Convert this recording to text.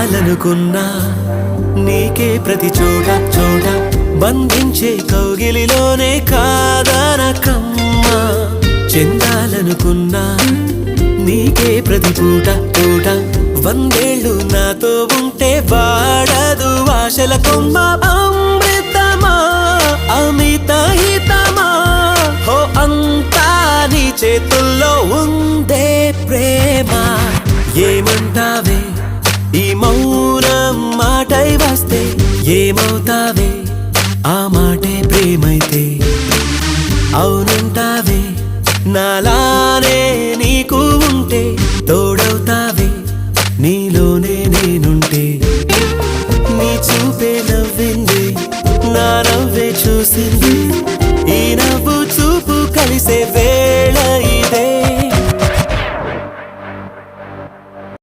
చేరాలనుకున్నా నీకే ప్రతి చోట చోట బంధించే కౌగిలిలోనే కాదనకమ్మా చెందాలనుకున్నా నీకే ప్రతి పూట పూట వందేళ్ళు నాతో ఉంటే వాడదు ఆశల కొమ్మ అమృతమా అమిత హితమా హో అంతా నీ చేతుల్లో ఉందే ప్రేమ ఏమంటావే ఈ మౌనం మాటై వస్తే ఏమవుతావే ఆ మాటే ప్రేమైతే అవునంటావే నాలానే నీ